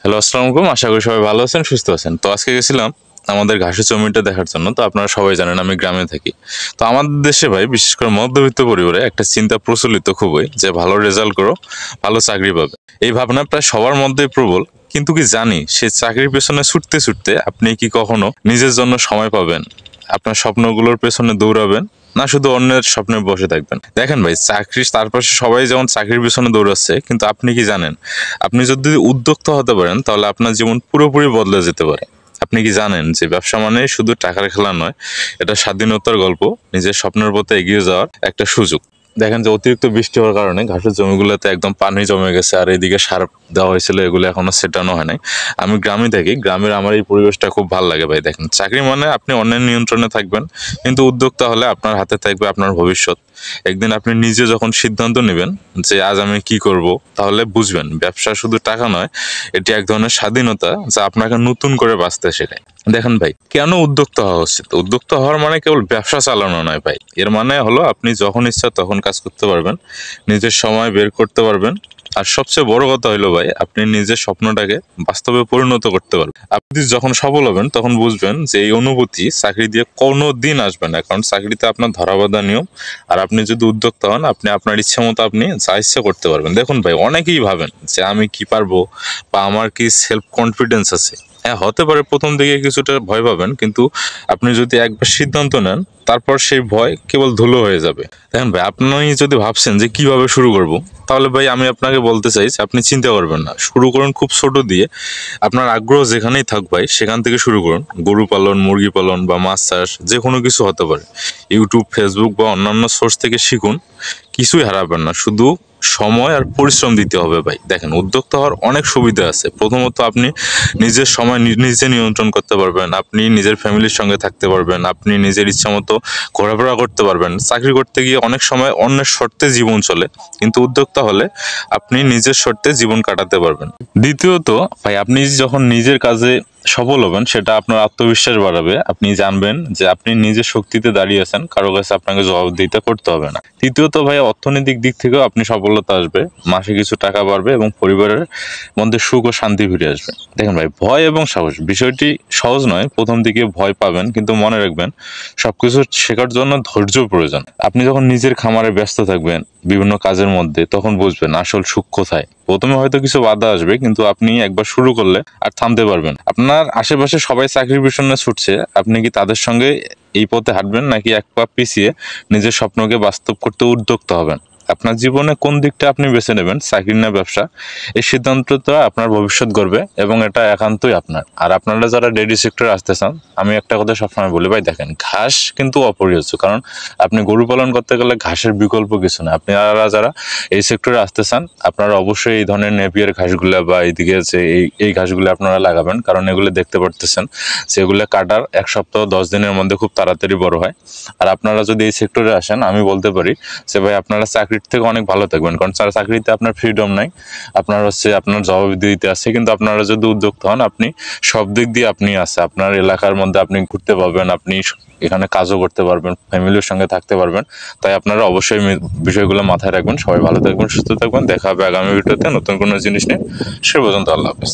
Hello, আসসালামু আলাইকুম। আশা করি সবাই ভালো আছেন, সুস্থ আছেন। তো আজকে গেছিলাম আমাদের ঘাসের জমিটা দেখার জন্য। তো আপনারা সবাই জানেন আমি গ্রামে থাকি। তো আমাদের দেশে ভাই বিশেষ করে মধ্যবিত্ত পরিবারে একটা চিন্তা প্রচলিত খুবই, যে ভালো রেজাল্ট করো, ভালো চাকরি পাবে। এই ভাবনা প্রায় সবার মধ্যেই প্রবল। কিন্তু কি জানি সে চাকরির পেছনে ছুটতে ছুটতে আপনি কি কখনো নিজের জন্য সময় পাবেন? আপনার স্বপ্নগুলোর পেছনে দৌড়াবেন, না শুধু অন্যের স্বপ্নে বসে থাকবেন? দেখেন ভাই, চাকরি তার পাশে সবাই যেমন চাকরির পেছনে দৌড়াচ্ছে, কিন্তু আপনি কি জানেন আপনি যদি উদ্যোক্তা হতে পারেন তাহলে আপনার জীবন পুরোপুরি বদলে যেতে পারে? আপনি কি জানেন যে ব্যবসা মানে শুধু টাকার খেলা নয়, এটা স্বাধীনতার গল্প, নিজের স্বপ্নের পথে এগিয়ে যাওয়ার একটা সুযোগ। দেখেন যে অতিরিক্ত বৃষ্টি হওয়ার কারণে ঘাসের জমিগুলোতে একদম পানি জমে গেছে, আর এইদিকে সার দেওয়া হয়েছিল, এগুলো এখনো সেটানো হয় নাই। আমি গ্রামে থাকি, গ্রামের আমার এই পরিবেশটা খুব ভালো লাগে ভাই। দেখেন, চাকরি মানে আপনি অন্যের নিয়ন্ত্রণে থাকবেন, কিন্তু উদ্যোক্তা হলে আপনার হাতে থাকবে আপনার ভবিষ্যৎ। একদিন আপনি নিজে যখন সিদ্ধান্ত নেবেন যে আজ আমি কি করব, তাহলে বুঝবেন ব্যবসা শুধু টাকা নয়, এটি এক ধরনের স্বাধীনতা যা আপনাকে নতুন করে বাঁচতে শেখায়। দেখেন ভাই, কেন উদ্যোক্তা হওয়া উচিত? উদ্যোক্তা হওয়ার মানে কেবল ব্যবসা চালানো নয় ভাই। এর মানে হলো আপনি যখন ইচ্ছা তখন কাজ করতে পারবেন, নিজের সময় বের করতে পারবেন, আর সবচেয়ে বড় কথা হইলো ভাই, আপনি নিজের স্বপ্নটাকে বাস্তবে পরিণত করতে পারবেন। আপনি যখন সফল হবেন তখন বুঝবেন যে এই অনুভূতি চাকরি দিয়ে কোনো দিন আসবে না, কারণ চাকরিতে আপনার ধরাবাঁধা নিয়ম। আর আপনি যদি উদ্যোক্তা হন, আপনি আপনার ইচ্ছা মতো আপনি যা ইচ্ছা করতে পারবেন। দেখুন ভাই, অনেকেই ভাবেন যে আমি কি পারবো, বা আমার কি সেলফ কনফিডেন্স আছে। হ্যাঁ, হতে পারে প্রথম দিকে কিছুটা ভয় পাবেন, কিন্তু আপনি যদি একবার সিদ্ধান্ত নেন, তারপর সেই ভয় কেবল ধুলো হয়ে যাবে। দেখেন ভাই, আপনি যদি ভাবছেন যে কিভাবে শুরু করব, তাহলে ভাই আমি আপনাকে বলতে চাই যে আপনি চিন্তা করবেন না, শুরু করুন খুব ছোট দিয়ে। আপনার আগ্রহ যেখানেই থাক ভাই, সেখান থেকে শুরু করুন। গরু পালন, মুরগি পালন বা মাছ চাষ, যে কোনো কিছু হতে পারে। ইউটিউব, ফেসবুক বা অন্যান্য সোর্স থেকে শিখুন, কিছুই হারাবেন না, শুধু সময় আর পরিশ্রম দিতে হবে ভাই। দেখেন, উদ্যোক্তা হওয়ার অনেক সুবিধা আছে। প্রথমত, আপনি নিজের সময় নিজে নিয়ন্ত্রণ করতে পারবেন, আপনি নিজের ফ্যামিলির সঙ্গে থাকতে পারবেন, আপনি নিজের ইচ্ছা মতো ঘোরাফেরা করতে পারবেন। চাকরি করতে গিয়ে অনেক সময় অন্যের শর্তে জীবন চলে, কিন্তু উদ্যোক্তা হলে আপনি নিজের শর্তে জীবন কাটাতে পারবেন। দ্বিতীয়ত ভাই, আপনি যখন নিজের কাজে সফল হবেন, সেটা আপনার আত্মবিশ্বাস বাড়াবে। আপনি জানবেন যে আপনি নিজের শক্তিতে দাঁড়িয়ে আছেন, কারো কাছে আপনাকে জবাবদিহিতা করতে হবে না। তৃতীয়ত ভাই, অর্থনৈতিক দিক থেকেও আপনি সফলতা আসবে, মাসে কিছু টাকা বাড়বে এবং পরিবারের মধ্যে সুখ ও শান্তি ফিরে আসবে। দেখেন ভাই, ভয় এবং সাহস বিষয়টি সহজ নয়। প্রথম দিকে ভয় পাবেন, কিন্তু মনে রাখবেন সবকিছু শেখার জন্য ধৈর্য প্রয়োজন। আপনি যখন নিজের খামারে ব্যস্ত থাকবেন বিভিন্ন কাজের মধ্যে, তখন বুঝবেন আসল সুখ কোথায়। প্রথমে হয়তো কিছু বাধা আসবে, কিন্তু আপনি একবার শুরু করলে আর থামতে পারবেন। আপনার আশেপাশে সবাই চাকরির পিছনে ছুটছে, আপনি কি তাদের সঙ্গে এই পথে হাঁটবেন, নাকি এক পা পিছিয়ে নিজের স্বপ্নকে বাস্তব করতে উদ্যোক্তা হবেন? আপনার জীবনে কোন দিকটা আপনি বেছে নেবেন, চাকরি না ব্যবসা, এই সিদ্ধান্তটা আপনার ভবিষ্যৎ গড়বে, এবং এটা একান্তই আপনার। আর আপনারা যারা ডেইরি সেক্টরে আসতে চান, আমি একটা কথা সবসময় বলি ভাই, দেখেন ঘাস কিন্তু অপরিহার্য, কারণ আপনি গরু পালন করতে গেলে ঘাসের বিকল্প কিছু না। আপনারা যারা এই সেক্টরে আসতে চান, আপনারা অবশ্যই এই ধরনের নেপিয়ার ঘাসগুলা বা এইদিকে যে এই ঘাসগুলো আপনারা লাগাবেন, কারণ এগুলো দেখতে পারতেছেন সেগুলো কাটার 1 সপ্তাহ 10 দিনের মধ্যে খুব তাড়াতাড়ি বড় হয়। আর আপনারা যদি এই সেক্টরে আসেন, আমি বলতে পারি যে ভাই আপনারা চাকরির থেকে অনেক ভালো থাকবেন, কারণ চাকরিতে আপনার ফ্রিডম নাই, আপনার আপনার জবাবদিহিতে আছে। কিন্তু আপনারা যদি উদ্যোক্তা হন, আপনি সব দিক দিয়ে আপনি আছে, আপনার এলাকার মধ্যে আপনি ঘুরতে পারবেন, আপনি এখানে কাজও করতে পারবেন, ফ্যামিলির সঙ্গে থাকতে পারবেন। তাই আপনারা অবশ্যই বিষয়গুলো মাথায় রাখবেন। সবাই ভালো থাকবেন, সুস্থ থাকবেন। দেখা হবে আগামী ভিডিওতে নতুন কোনো জিনিস নিয়ে। সে পর্যন্ত আল্লাহ হাফেজ।